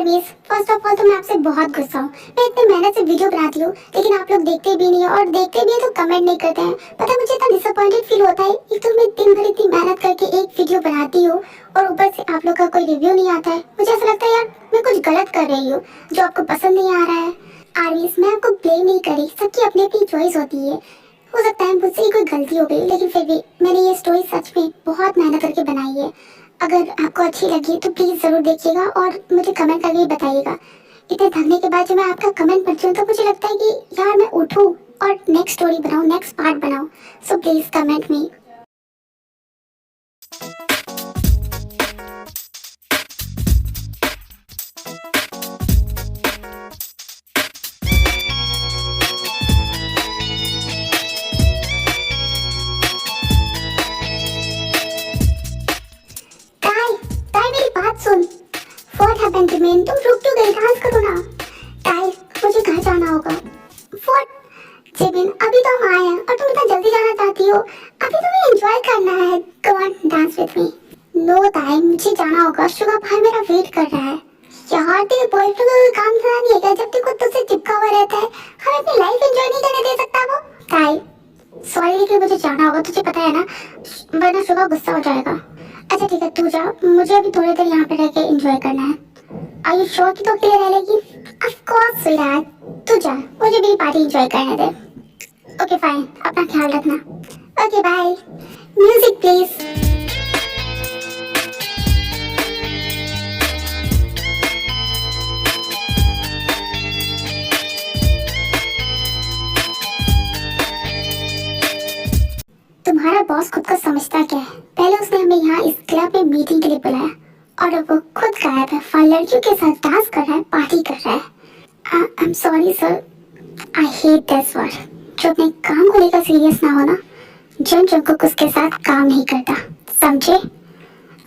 आरबीज, first of all तो मैं आपसे बहुत गुस्सा हूँ। मैं इतने मेहनत से वीडियो बनाती हूँ लेकिन आप लोग देखते भी नहीं है, और देखते भी है तो कमेंट नहीं करते हैं। पता है मुझे इतना डिसअपॉइंटेड फील होता है। एक तो मैं दिन भर इतनी मेहनत करके एक वीडियो बनाती हूँ और ऊपर से आप लोग का कोई रिव्यू नहीं आता है। मुझे ऐसा लगता है यार मैं कुछ गलत कर रही हूँ जो आपको पसंद नहीं आ रहा है। आरबीज, मैं आपको ब्लेम नहीं करी, सबकी अपनी अपनी चॉइस होती है। हो सकता है मुझसे ही कोई गलती हो गई, लेकिन फिर भी मैंने ये स्टोरी सच में बहुत मेहनत करके बनाई है। अगर आपको अच्छी लगी तो प्लीज़ ज़रूर देखिएगा और मुझे कमेंट करके बताइएगा। इतने थकने के बाद जब मैं आपका कमेंट पढ़ती हूँ तो मुझे लगता है कि यार मैं उठूँ और नेक्स्ट स्टोरी बनाऊँ, नेक्स्ट पार्ट बनाऊँ। So please comment me. मेरी बात सुन। What happened to me? तुम रुक क्यों गई? डांस करो ना। टाई, मुझे घर जाना होगा। What? जिमिन, अभी तो हम आए हैं और तुम इतना जल्दी जाना चाहती हो। अभी तुम्हें एंजॉय करना है। Come on, dance with me. No tie, मुझे जाना होगा। शुगा भाई मेरा वेट कर रहा है। यार तेरे बॉयफ्रेंड को कोई काम धंधा नहीं है क्या? जब देखो तुझसे चिपका हुआ रहता है। हमें अपनी लाइफ एंजॉय नहीं करने दे सकता वो? टाई, सॉरी लेकिन मुझे जाना होगा, तुझे पता है ना, वरना शुगा गुस्सा हो जाएगा। अच्छा ठीक है, तू जा, मुझे अभी थोड़ी देर यहाँ पे रह के एंजॉय करना है। आर यू श्योर कि तू अकेले रह लेगी? ऑफ कोर्स स्वीटहार्ट, तू जा, मुझे मेरी पार्टी एंजॉय करने दे। ओके फाइन, अपना ख्याल रखना। Okay bye. Music please. तुम्हारा बॉस खुद को समझता क्या है? पहले उसने हमें यहाँ इस क्लब में मीटिंग के लिए बुलाया और अब वो खुद गायब है और लड़कियों के साथ डांस कर रहा है, पार्टी कर रहा है। I am sorry sir, I hate this word. जो अपने काम को लेकर सीरियस ना होना, जन जंकुक उसके साथ काम नहीं करता, समझे?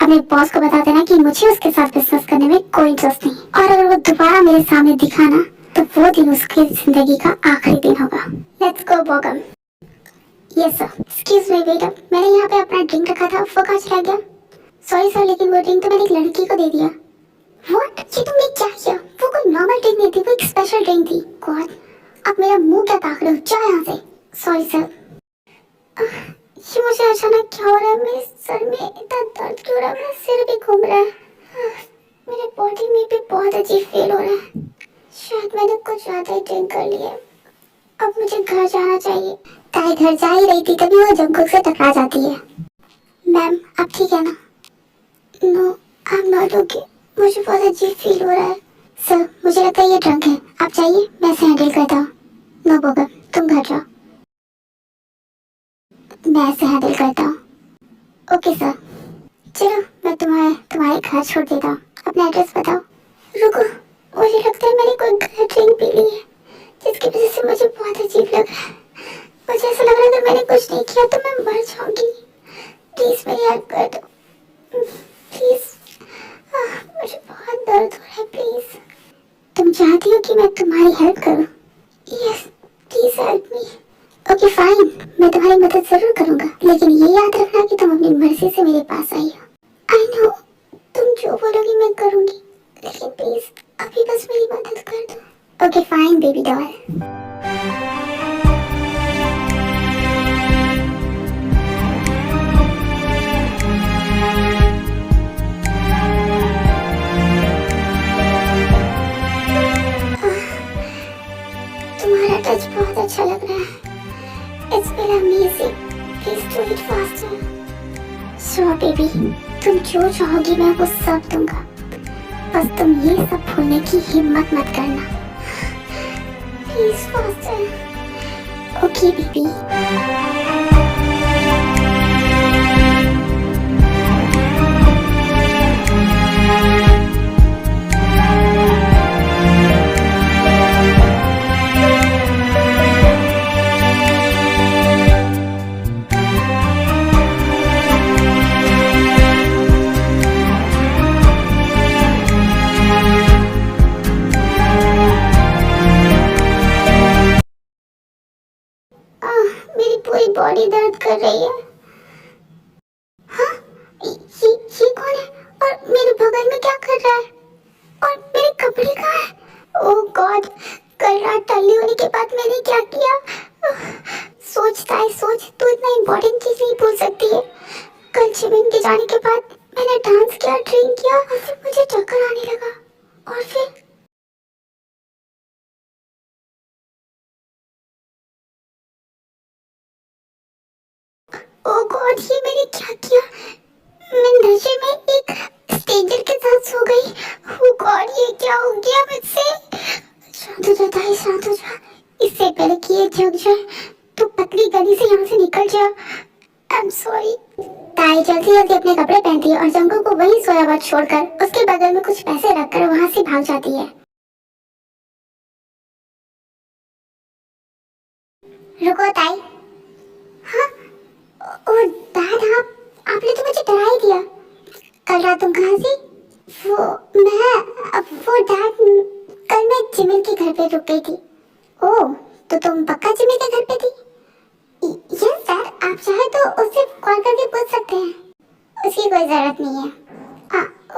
अपने बॉस को बता देना कि मुझे उसके साथ बिजनेस करने में कोई इंटरेस्ट नहीं, और अगर वो दोबारा मेरे सामने दिखा ना तो वो दिन उसकी जिंदगी का आखिरी दिन होगा। लेट्स गो बोगम। Yes sir. Excuse me waiter, मैंने यहाँ पे अपना ड्रिंक रखा था, वो कहाँ चला गया? सॉरी सर, लेकिन वो ड्रिंक तो मैंने एक लड़की को दे दिया। व्हाट? ये तुमने क्या किया? वो कोई नॉर्मल ड्रिंक नहीं थी, वो एक स्पेशल ड्रिंक थी। गॉड, अब मेरा मुंह क्या ताक रहे हो? जाओ यहाँ से। Sorry sir. ये मुझे अचानक क्या हो रहा है? मेरे सर में इतना दर्द क्यों हो रहा है? मेरा सिर भी घूम रहा है। मेरे बॉडी में भी बहुत अजीब फील हो रहा है। शायद मैंने कुछ ज्यादा ही ड्रिंक कर लिया। अब मुझे घर जाना चाहिए। ताई घर जा ही रही थी तभी वो जंकुक से टकरा जाती है। मैम आप ठीक है ना? No, I am not okay. मुझे बहुत अजीब फील हो रहा है। सर मुझे लगता है ये ड्रंक है, आप जाइए, मैं इसे हैंडल करता हूँ। नो बोगम, तुम घर जाओ, मैं इसे हैंडल करता हूँ। Okay sir. चलो मैं तुम्हारे घर छोड़ देता हूँ। अपना एड्रेस बताओ। रुको, मुझे लगता है मैंने कोई गलत ड्रिंक पी ली है जिसकी वजह से मुझे बहुत अजीब लग रहा है। मुझे ऐसा लग रहा है कि मैंने कुछ नहीं किया तो मैं मर जाऊंगी। प्लीज मेरी हेल्प कर दो, प्लीज। मुझे बहुत दर्द हो रहा है, प्लीज। तुम चाहती हो कि मैं तुम्हारी हेल्प करूं? Yes, please help me. Okay fine, मैं तुम्हारी मदद जरूर करूंगा, लेकिन ये याद रखना कि तुम अपनी मर्जी से मेरे पास आई हो। आई नो, तुम जो बोलोगी मैं करूंगी, लेकिन प्लीज अभी बस मेरी मदद कर दो। Okay fine baby doll. तुम्हारा टच बहुत अच्छा लग रहा है। It's been amazing. Please do it faster. Sure baby, तुम जो चाहोगी मैं वो सब दूंगा। बस तुम ये सब भूलने की हिम्मत मत करना। Please faster. Okay baby. मेरी पूरी बॉडी दर्द कर रही है। हाँ, ये कौन है और मेरे बगल में क्या कर रहा है? और मेरे कपड़े गॉड, ये मैंने क्या किया? मैं नशे में एक स्ट्रेंजर के साथ सो गई। ओह गॉड, ये क्या हो गया मुझसे? शांत हो जा ताई, शांत हो जा। इससे पहले कि ये जग जाए तो पतली गली से यहाँ से निकल जा। I am sorry. ताई जल्दी जल्दी अपने कपड़े पहनती है और जंगू को वही सोया हुआ छोड़कर उसके बगल में कुछ पैसे रखकर वहाँ से भाग जाती है। रुको ताई। हाँ, ओ डैड, आपने तो मुझे डरा ही दिया। कल रात तुम कहाँ थी? वो डैड, कल मैं जिमिन के घर पे रुक गई थी। ओह, तो तुम पक्का जिमिन के घर पे थी? यस डैड, आप चाहे तो उससे कॉल करके पूछ सकते हैं। उसकी कोई जरूरत नहीं है।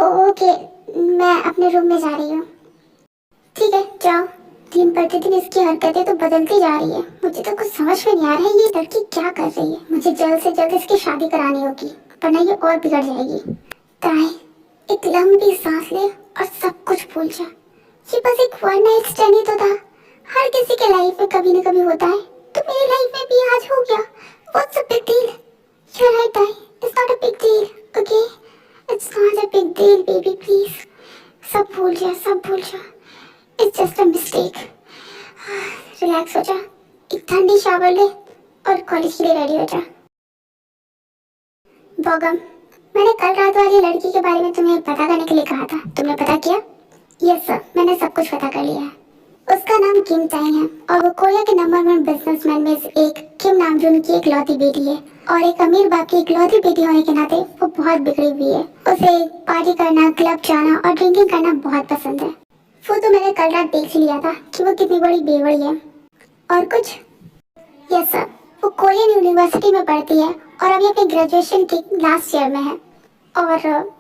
ओके, मैं अपने रूम में जा रही हूँ। ठीक है, जाओ। दिन प्रतिदिन इसकी हरकतें तो बदलती जा रही है। मुझे तो कुछ समझ में नहीं आ रहा है ये लड़की क्या कर रही है। मुझे जल्द से जल्द इसकी शादी करानी होगी, वरना ये और बिगड़ जाएगी। ताई, एक लंबी सांस ले और सब कुछ भूल जा। ये बस एक वन नाइट स्टैंड ही तो था। हर किसी के लाइफ में कभी न कभी होता है, तो मेरी लाइफ में भी आज हो गया। What's a big deal? You're right, ताई। It's not a big deal, okay? It's not a big deal, baby, please. सब भूल जा, सब भूल जा। It's just a mistake. Relax हो जा, एक ठंडी शावर ले और कॉलेज के लिए रेडी हो जा। बोगम, मैंने कल रात वाली लड़की के बारे में तुम्हें पता करने के लिए कहा था। तुमने पता किया? यस सर, मैंने सब कुछ पता कर लिया है। उसका नाम किम टाइम है और वो कोरिया के नंबर 1 बिजनेसमैन में से एक किम नामजून की इकलौती बेटी है। और एक अमीर बाप की इकलौती बेटी होने के नाते वो बहुत बिगड़ी हुई है। उसे पार्टी करना, क्लब जाना और ड्रिंकिंग करना बहुत पसंद है। वो तो मैंने कल रात देख ही लिया था कि वो कितनी बड़ी बेवड़ी है। और कुछ? यस सर, वो कोरियन यूनिवर्सिटी में पढ़ती है और अभी अपने ग्रेजुएशन के लास्ट ईयर में है। और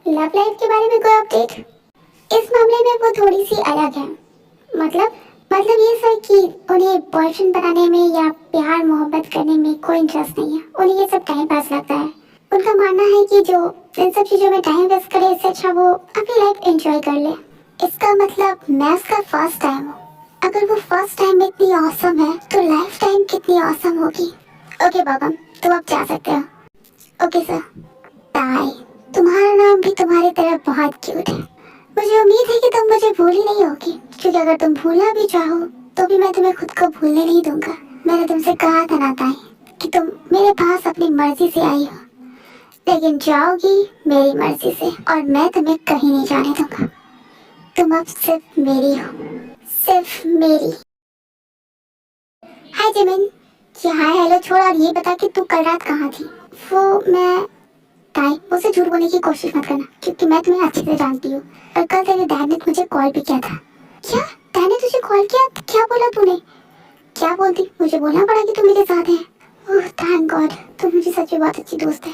लव लाइफ के बारे में कोई अपडेट? इस मामले में वो थोड़ी सी अलग है। मतलब ये सर कि उन्हें बॉयफ्रेंड बनाने में या प्यार मोहब्बत करने में कोई इंटरेस्ट नहीं है। उन्हें ये सब टाइम पास लगता है। उनका मानना है कि जो इन सब चीज़ों में टाइम वेस्ट करे, इससे अच्छा वो अपनी लाइफ एंजॉय कर ले। इसका मतलब मैं उसका फर्स्ट टाइम हूँ। अगर वो फर्स्ट टाइम में इतनी ऑसम है तो लाइफ टाइम कितनी ऑसम होगी। ओके बाबा, तुम अब जा सकते हो। Okay sir. ताई, तुम्हारा नाम भी तुम्हारी तरह बहुत क्यूट है। मुझे उम्मीद है कि तुम मुझे भूली नहीं होगी, क्योंकि अगर तुम भूलना भी चाहो तो भी मैं तुम्हें खुद को भूलने नहीं दूंगा। मैंने तुमसे कहा था ना ताई कि तुम मेरे पास अपनी मर्जी से आई हो, लेकिन जाओगी मेरी मर्जी से और मैं तुम्हें कहीं नहीं जाने दूंगा। तुम अब सिर्फ मेरी हो, सिर्फ मेरी। हाय जिमिन। क्या हाय हेलो छोड़ और ये बता कि तू कल रात कहाँ थी? ताई, मुझसे झूठ बोलने की कोशिश मत करना, क्योंकि मैं तुम्हें अच्छे से जानती हूँ। और कल तेरे डैड ने मुझे कॉल भी किया था। क्या? डैड ने तुझे कॉल किया? क्या बोला तूने? क्या बोलती? मुझे बोलना पड़ा कि तू मेरे साथ है। ओह थैंक गॉड, तू मुझे सच में बहुत अच्छी दोस्त है।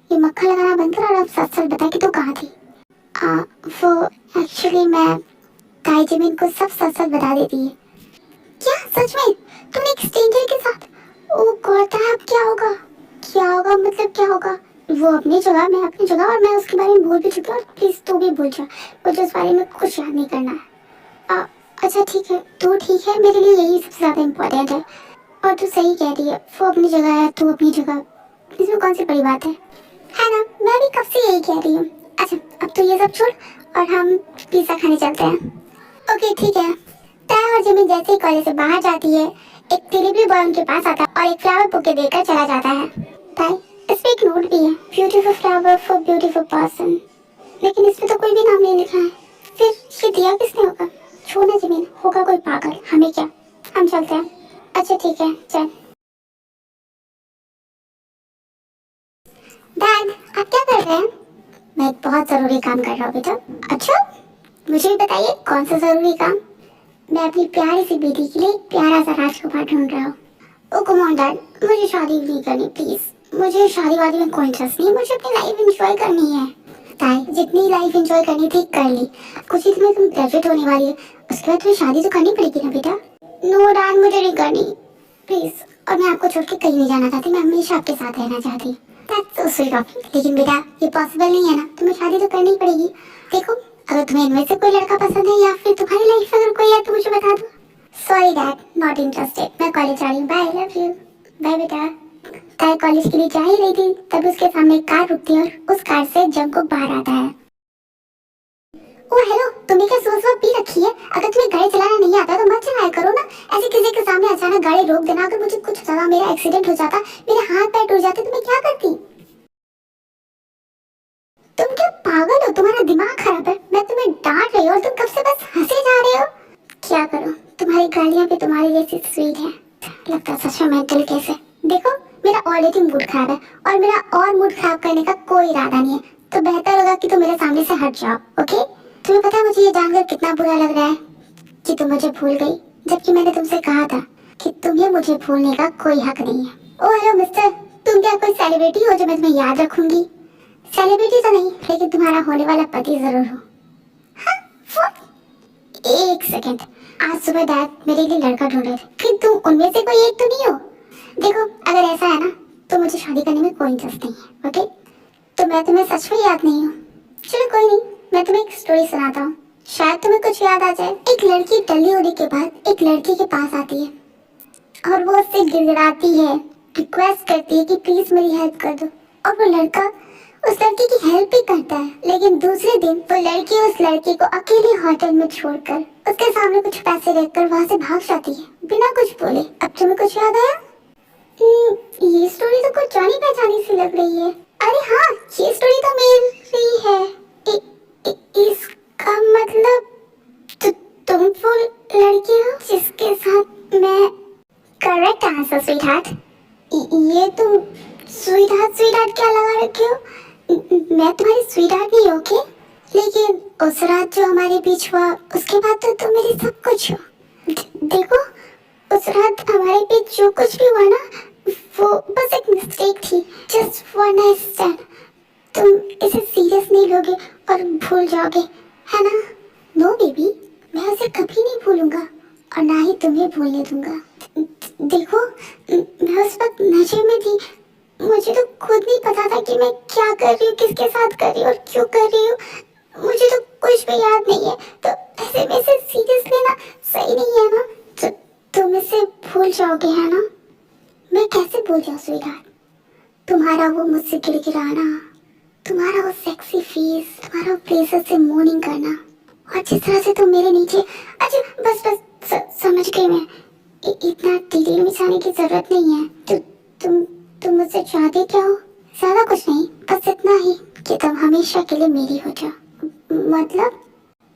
ये मक्खा लगाना बंद कर और अब सच सच बता कि तू कहाँ थी। वो एक्चुअली मैं ताई जिमिन को सब सच सच बता देती है। क्या सच में? तुमने एक स्ट्रेंजर के साथ? ओह गॉड, अब क्या होगा? क्या होगा मतलब क्या होगा? वो अपनी जगह, मैं अपनी जगह, और मैं उसके बारे में भूल भी चुकी हूँ। प्लीज तू भी भूल जा, मुझे उस बारे में कुछ याद नहीं करना है। अच्छा ठीक है, तू ठीक है, मेरे लिए यही सबसे ज्यादा इम्पोर्टेंट है। और तू सही कह रही है, वो अपनी जगह है, तू अपनी जगह, इसमें कौन सी बड़ी बात है ना? मैं भी कब से यही कह रही हूँ। अच्छा अब तो ये सब छोड़ और हम पिज्जा खाने चलते हैं। ओके ठीक है। ताई और जिमिन जैसे ही कॉलेज से बाहर जाती है, एक डिलीवरी बॉय उनके पास आता है और एक फ्लावर बुके देकर चला जाता है। ताई, इस पे एक नोट भी है, beautiful flower for beautiful person, लेकिन इसमें तो कोई भी नाम नहीं लिखा है। फिर ये दिया किसने होगा? छोड़ना जिमिन, होगा कोई पागल, हमें क्या, हम चलते हैं। अच्छा ठीक है, चल। डैड, आप क्या कर रहे हैं? मैं एक बहुत जरूरी काम कर रहा हूँ बेटा। अच्छा, मुझे भी बताइए कौन सा जरूरी काम? मैं अपनी प्यारी सी बेटी के लिए एक प्यारा सा राजकुमार ढूंढ रहा हूँ। ओ कम ऑन डैड, मुझे शादी नहीं करनी प्लीज। मुझे शादी वादी में कोई इंटरेस्ट नहीं है, मुझे अपनी लाइफ एंजॉय करनी है। ताई, जितनी लाइफ एंजॉय करनी थी कर ली। कुछ ही दिनों में तुम ग्रेजुएट होने वाली है, उसके बाद तुम्हें शादी तो करनी पड़ेगी ना बेटा। नो डैड, मुझे नहीं करनी प्लीज। और मैं आपको छोड़ के कहीं नहीं जाना चाहती, मैं हमेशा आपके साथ रहना चाहती। That's so sweet of you. लेकिन बेटा ये पॉसिबल नहीं है ना, तुम्हें शादी तो करनी पड़ेगी। देखो, अगर तुम्हें इनमें से कोई लड़का पसंद है या फिर तुम्हारी लाइफ में अगर कोई है तो मुझे बता दो। Sorry dad, not interested. मैं कॉलेज जा रही हूँ, बाय, लव यू। बाय बेटा। ताई कॉलेज के लिए जा ही रही थी, तभी उसके सामने एक कार रुकती है और उस कार से जंगकुक बाहर आता है। ओ हेलो, तुमने क्या सोच पी रखी है? अगर तुम्हें गाड़ी चलाना नहीं आता तो मत चलाया करो ना। ऐसे किसी के सामने अचानक गाड़ी रोक देना, अगर मुझे कुछ हो जाता, मेरा एक्सीडेंट हो जाता, मेरे हाथ पैर टूट जाते, तो मैं क्या करती? तुम क्या पागल हो? तुम्हारा दिमाग खराब है। मैं तुम्हें डांट रही हूँ और तुम कब से बस हंसे जा रहे हो। क्या करूँ, तुम्हारी गालियाँ भी तुम्हारी जैसी स्वीट है। लगता है सच में मेंटल केस है। देखो, मेरा ऑलरेडी मूड खराब है और मेरा और मूड खराब करने का कोई इरादा नहीं है, तो बेहतर होगा कि तुम मेरे सामने से हट जाओ। ओके? तुम्हें पता है मुझे ये जानकर कितना बुरा लग रहा है कि तुम मुझे भूल गई, जबकि मैंने तुमसे कहा था कि तुम्हें मुझे भूलने का कोई हक नहीं है। ओ हेलो मिस्टर, तुम क्या कोई सेलिब्रिटी हो जो मैं तुम्हें याद रखूंगी? सेलिब्रिटी तो नहीं, लेकिन तुम्हारा होने वाला पति जरूर हो। हाँ, वो एक सेकंड, आज सुबह डैड मेरे लिए लड़का ढूंढ रहे थे, फिर तुम उनमें से कोई एक तो नहीं हो? देखो, अगर ऐसा है ना तो मुझे शादी करने में कोई इंटरेस्ट नहीं है। ओके? तो मैं तुम्हें सच में याद नहीं हूँ। चलो कोई नहीं, मैं तुम्हें एक स्टोरी सुनाता हूँ, शायद तुम्हें कुछ याद आ जाए। एक लड़की टल्ली होने के बाद एक लड़के के पास आती है और वो उससे गिड़गिड़ाती है, रिक्वेस्ट करती है कि प्लीज मेरी हेल्प कर दो। और वो लड़का उस लड़की की हेल्प भी करता है, लेकिन दूसरे दिन वो लड़की उस लड़के को अकेले होटल में छोड़कर उसके सामने कुछ पैसे रखकर वहां से भाग जाती है बिना कुछ बोले। अब तुम्हें कुछ याद आया? ये स्टोरी तो कुछ जानी पहचानी सी लग रही है। अरे हाँ, ये स्टोरी तो मेरी है। इसका मतलब तुम वो लड़की हो जिसके साथ मैं। Correct answer sweetheart. ये तुम स्वीटहार्ट क्या लगा रखे हो? मैं तुम्हारी स्वीटहार्ट नहीं हूँ क्या? लेकिन उस रात जो हमारे बीच हुआ उसके बाद तो तुम मेरी सब कुछ हो। देखो, उस रात हमारे बीच जो कुछ भी हुआ ना, वो बस एक मिस्टेक थी, जस्ट वन नाइट स्टैंड। तुम इसे सीरियस नहीं लोगे और भूल जाओगे, है ना? नो बेबी, मैं उसे कभी नहीं भूलूंगा और ना ही तुम्हें भूलने दूंगा। देखो, मैं उस वक्त नशे में थी, मुझे तो खुद नहीं पता था कि मैं क्या कर रही हूँ, किसके साथ कर रही हूँ और क्यों कर रही हूँ। मुझे तो कुछ भी याद नहीं है, तो ऐसे में से सीरियस लेना सही नहीं है ना? तो तुम इसे भूल जाओगे, है ना? मैं कैसे भूल जाऊँ स्वीटहार्ट? तुम्हारा वो मुझसे गिड़गिड़ाना, तुम्हारा वो सेक्सी फेस, तुम्हारा वो प्लेसेस से मॉर्निंग करना, और जिस तरह से तुम मेरे नीचे। अच्छा बस समझ गई मैं। इतना डिटेल में जाने की जरूरत नहीं है। तुम मुझसे चाहते क्या हो? ज्यादा कुछ नहीं, बस इतना ही कि तुम हमेशा के लिए मेरी हो जाओ। मतलब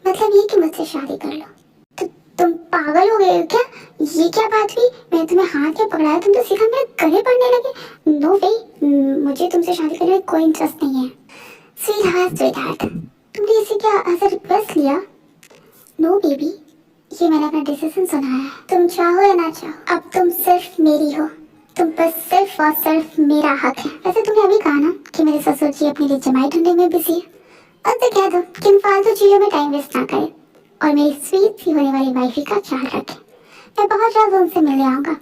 ये कि मुझसे शादी कर लो। तुम पागल हो गए हो क्या? ये क्या बात हुई? मैं तुम्हें हाथ में पकड़ाया, तुम तो सीधा मेरे गले पड़ने लगे। नो वे, मुझे तुमसे शादी करने में कोई इंटरेस्ट नहीं है। स्वीटहार्ट, तुमने इसे क्या एज अ रिक्वेस्ट लिया? नो बेबी, ये मैंने अपना डिसीजन सुना है। तुम चाहो या ना चाहो, अब तुम सिर्फ मेरी हो। तुम पर सिर्फ और सिर्फ मेरा हक है। वैसे तुमने अभी कहा ना कि मेरे ससुर जी अपने लिए जमाई ढूंढने में बिजी है, और तो कह दो कि इन फालतू चीजों में टाइम वेस्ट ना करे और मेरी स्वीट सी होने वाली वाइफी का ख्याल रखे। मैं बहुत जल्द उनसे मिलने आऊंगा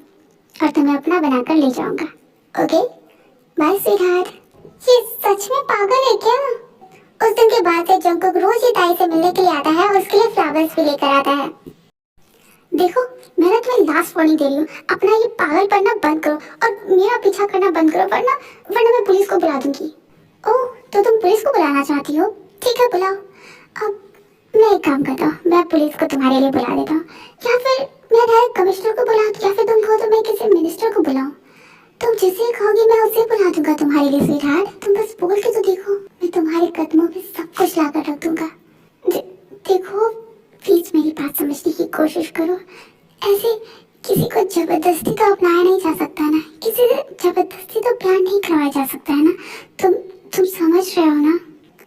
और तुम्हें अपना बनाकर ले जाऊंगा। Okay bye sweetheart. ये सच में पागल है क्या? उस दिन के बाद से जंगकुक रोज ही ताई से मिलने के लिए आता है और उसके लिए फ्लावर्स भी लेकर आता है। देखो, मैं तुम्हें लास्ट वार्निंग दे रही हूँ, अपना ये पागल पड़ना बंद करो और मेरा पीछा करना बंद करो, वरना मैं पुलिस को बुला दूंगी। ओह, तो तुम पुलिस को बुलाना चाहती हो? ठीक है, बुलाओ। अब मैं एक काम करता हूँ, मैं पुलिस को तुम्हारे लिए बुला देता हूँ, या फिर मैं डायरेक्ट कमिश्नर को बुला, या फिर तुम कहो तो मैं किसी मिनिस्टर को बुलाऊं। तुम जिसे कहोगी मैं उसे बुला दूंगा तुम्हारे लिए स्वीटहार्ट। तुम बस बोल के तो देखो, मैं तुम्हारे कदमों पे सब कुछ लाकर रख दूंगा। देखो, प्लीज मेरी बात समझने की कोशिश करो। ऐसे किसी को जबरदस्ती तो अपनाया नहीं जा सकता ना, किसी से जबरदस्ती तो प्यार नहीं करवाया जा सकता है ना। तुम समझ रहे हो ना?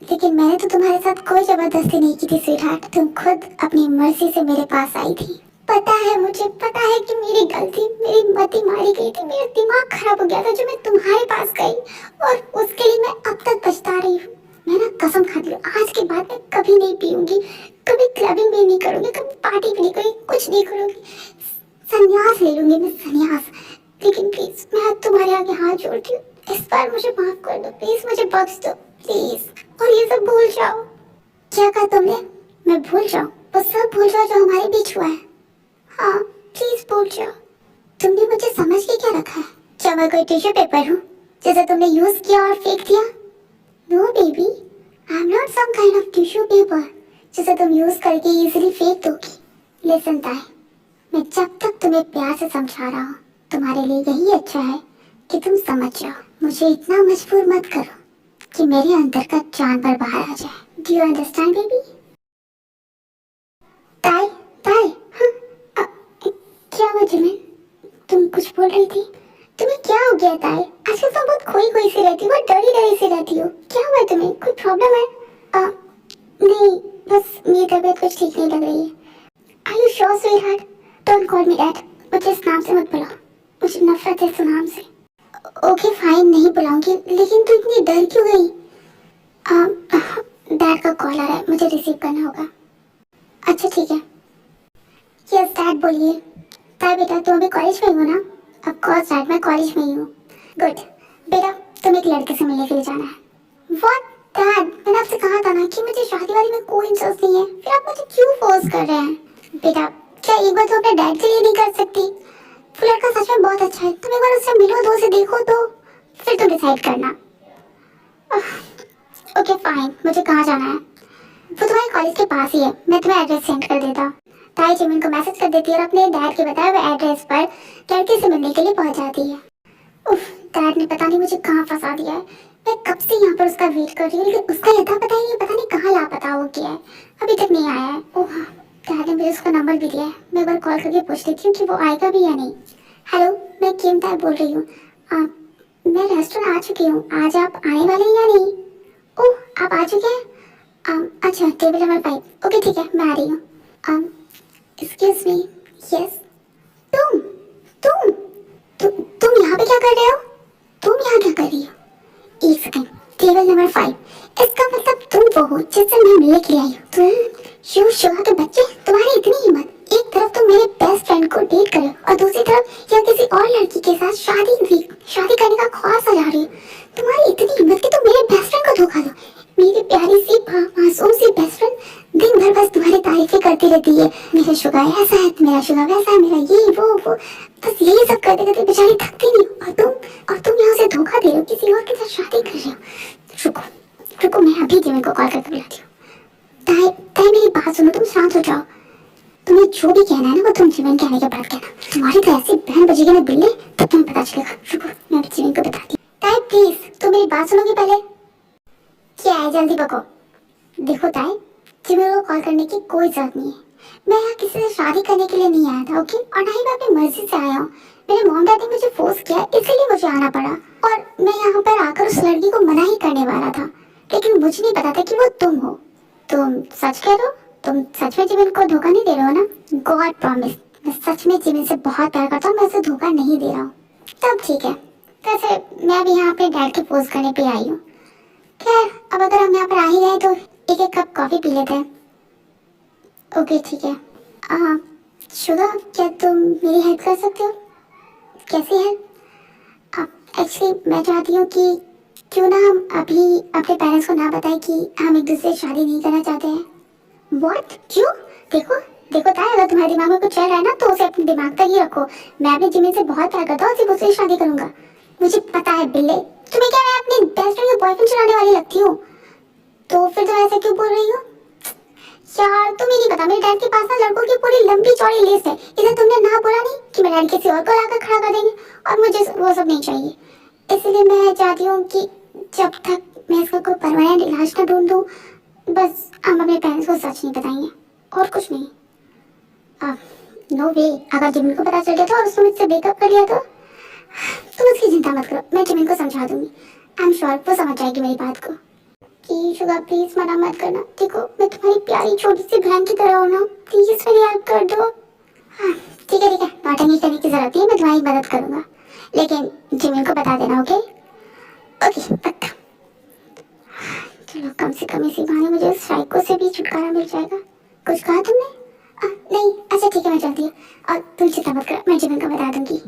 लेकिन मैंने तो तुम्हारे साथ कोई जबरदस्ती नहीं की थी स्वीटहार्ट, तुम खुद अपनी मर्जी से मेरे पास आई थी। पता है, मुझे पता है कि मेरी गलती, मेरी मति मारी गई थी, मेरा दिमाग खराब हो गया था जो मैं तुम्हारे पास गई, और उसके लिए मैं अब तक पछता रही हूँ। मैं ना कसम खाती हूँ, आज के बाद मैं कभी नहीं पीऊंगी, कभी क्लबिंग भी नहीं करूंगी, कभी पार्टी भी नहीं करूंगी, कुछ नहीं करूंगी। संन्यास ले लूंगी मैं, संन्यास। लेकिन प्लीज मैं तुम्हारे आगे हाथ जोड़ती हूँ, इस बार मुझे माफ कर दो प्लीज, मुझे बख्श दो प्लीज, और ये सब भूल जाओ। क्या कहा तुमने? मैं भूल जाऊं? वो सब भूल जाओ जो हमारे बीच हुआ है? हाँ प्लीज भूल जाओ। तुमने मुझे समझ के क्या रखा है? क्या मैं कोई टिश्यू पेपर हूँ जिसे तुमने यूज किया और फेंक दिया? No baby, I am not some kind of tissue paper जिसे तुम यूज करके इजीली फेंक दोगी। लिसन ताई, मैं जब तक तुम्हें प्यार से समझा रहा हूँ तुम्हारे लिए यही अच्छा है कि तुम समझ जाओ। मुझे इतना मजबूर मत करो कि मेरे अंदर का जानवर बाहर आ जाए। Do you understand baby? ताई ताई, हाँ, क्या हुआ जिमिन? तुम कुछ बोल रही थी? तुम्हें क्या हो गया ताई? आजकल तुम बहुत खोई खोई सी रहती हो, बहुत डरी डरी सी रहती हो। क्या हुआ तुम्हें? कोई प्रॉब्लम है? नहीं, बस मेरी तबीयत कुछ ठीक नहीं लग रही है। Are you sure, sweetheart? Don't call me that. मुझे इस नाम से मत बुलाओ, मुझे नफरत है इस नाम से। ओके फाइन, नहीं बुलाऊंगी, लेकिन तू इतनी डर क्यों गई? डैड का कॉल आ रहा है, मुझे रिसीव करना होगा। अच्छा ठीक है। यस डैड, बोलिए। ताई बेटा, तुम अभी कॉलेज में हो ना? ऑफ कोर्स डैड, मैं कॉलेज में ही हूँ। गुड बेटा, तुम एक लड़के से मिलने के लिए जाना है। व्हाट डैड, मैंने आपसे कहा था ना कि मुझे शादी वादी में कोई इंटरेस्ट नहीं है, फिर आप मुझे क्यों फोर्स कर रहे हैं? बेटा, क्या एक बार तो अपने डैड के लिए नहीं कर सकती? वो लड़का सच में बहुत अच्छा है, तुम एक बार उससे मिलो, दो से देखो तो फिर तुम डिसाइड करना। ओके फाइन, मुझे कहाँ जाना है? वो तुम्हारे कॉलेज के पास ही है, मैं तुम्हें एड्रेस सेंड कर देता हूँ। ताई जिमिन को मैसेज कर देती है और अपने डैड के बताए हुए एड्रेस पर लड़के से मिलने के लिए पहुंच जाती है। उफ, डैड ने पता नहीं मुझे कहाँ फंसा दिया है। मैं कब से यहाँ पर उसका वेट कर रही हूँ, लेकिन उसका यथा पता ही नहीं, पता नहीं कहाँ लापता हो गया है, अभी तक नहीं आया है। ओह, डैड ने मुझे उसका नंबर भी दिया है, मैं एक बार कॉल करके पूछ लेती हूँ कि वो आएगा भी या नहीं। हेलो, मैं किम ताई बोल रही हूँ। मैं रेस्टोरेंट आ चुकी हूँ, आज आप आने वाले हैं या नहीं? ओह, आप आ चुके हैं? अच्छा, टेबल नंबर 5। ओके ठीक है, मैं आ रही हूँ। Excuse me. यस। तुम तुम तुम यहाँ पे क्या कर रहे हो? तुम यहाँ क्या कर रही हो? एक सेकंड, टेबल नंबर 5, इसका मतलब तुम वो हो जिससे मैं मिलने के लिए आई हूँ। तुम यू शुगर के बच्चे, तुम्हारी इतनी हिम्मत! एक तरफ तुम मेरे बेस्ट फ्रेंड को डेट कर रहे हो और दूसरी तरफ या किसी और लड़की के साथ शादी करने का ख्वाब सजा रही हो। तुम्हारी इतनी हिम्मत कि तुम मेरे बेस्ट फ्रेंड को धोखा दो। मेरी प्यारी सी मासूम सी बेस्ट फ्रेंड दिन भर बस तुम्हारी तारीफें करती रहती है। मेरा शुगर ऐसा है, मेरा शुगर वैसा है, मेरा ये वो बस यही सब करते करते बेचारी थकती नहीं। और तुम यहाँ से धोखा दे रहे हो, किसी और के साथ शादी कर रहे हो। रुको रुको, मैं अभी जिमिन को कॉल करके बुलाती हूँ। ताई ताई, मेरी बात सुनो, तुम शांत हो जाओ। तुम्हें जो भी कहना है ना, वो तुम जिमिन कहने के बाद कहना। तुम्हारी तो ऐसी बहन बजेगी ना बिल्ले, तब तुम्हें पता चलेगा। रुको, मैं अभी जिमिन को बताती हूँ। ताई प्लीज, तुम मेरी बात सुनोगी पहले? क्या है, जल्दी बको। देखो ताई, जिमिन को कॉल करने की कोई जरूरत नहीं है। मैं यहाँ किसी से शादी करने के लिए नहीं आया था, ओके? और ना ही मैं अपनी मर्जी से आया हूँ। मेरे मॉम डैड ने मुझे फोर्स किया, इसलिए मुझे आना पड़ा। और मैं यहाँ पर आकर उस लड़की को मना ही करने वाला था, लेकिन मुझे नहीं पता था कि वो तुम हो। तुम सच कह रहे हो? तुम सच में जिमिन को धोखा नहीं दे रहे हो ना? गॉड प्रॉमिस, मैं सच में जिमिन से बहुत प्यार करता हूँ, मैं उसे धोखा नहीं दे रहा हूँ। तब ठीक है। वैसे मैं भी यहाँ अपने डैड के पोस्ट करने पे आई हूँ। खैर, अब अगर हम यहाँ पर आ ही गए तो एक एक कप कॉफी पी लेते हैं। ओके ठीक है। शुगर, क्या तुम मेरी हेल्प कर सकते हो? कैसे हेल्प? एक्चुअली मैं चाहती हूँ कि क्यों ना हम अभी अपने पेरेंट्स को ना बताएं कि हम एक दूसरे से शादी नहीं करना चाहते हैं। व्हाट? क्यों? देखो देखो ताई, अगर तुम्हारे दिमाग में कुछ चल रहा है ना तो उसे अपने दिमाग तक ही रखो। मैं अपने जिमिन से बहुत प्यार करता हूँ, सिर्फ उससे शादी करूंगा। मुझे पता है बिल्ले, तुम्हें क्या मैं अपने बेस्ट फ्रेंड का बॉयफ्रेंड चुराने वाली लगती हूँ? तो फिर तुम ऐसे क्यों बोल रही हो? यार तुम्हें नहीं पता, मेरे डैड के पास ना लड़कों की पूरी लंबी चौड़ी लिस्ट है। इधर तुमने ना बोला नहीं कि मेरे डैड किसी और को लाकर खड़ा कर देंगे, और मुझे वो सब नहीं चाहिए। इसलिए मैं चाहती हूँ कि जब तक मैं इसका कोई परमानेंट इलाज ना ढूंढ दूँ, बस हम अपने पेरेंट्स को सच नहीं बताएंगे, और कुछ नहीं। नो वे, अगर जिमिन को पता चल गया तो और उसने मुझसे ब्रेकअप कर लिया तो तुम उसकी चिंता मत करो, मैं जिमिन को समझा दूंगी। आई एम श्योर वो समझ जाएगी मेरी बात को। कि शुगर प्लीज मना मत करना, देखो मैं तुम्हारी प्यारी छोटी सी बहन की तरह हूँ ना, प्लीज मेरी हेल्प कर दो। हाँ ठीक है, नौटंकी करने की जरूरत नहीं है, मैं तुम्हारी मदद करूँगा, लेकिन जिमिन को बता देना। ओके ओके पक्का। चलो, कम से कम इसी बहाने मुझे उस साइको से भी छुटकारा मिल जाएगा। कुछ कहा तुमने? नहीं, अच्छा ठीक है, मैं चलती हूँ, और तुम चिंता मत करो, मैं जिमिन को बता दूंगी।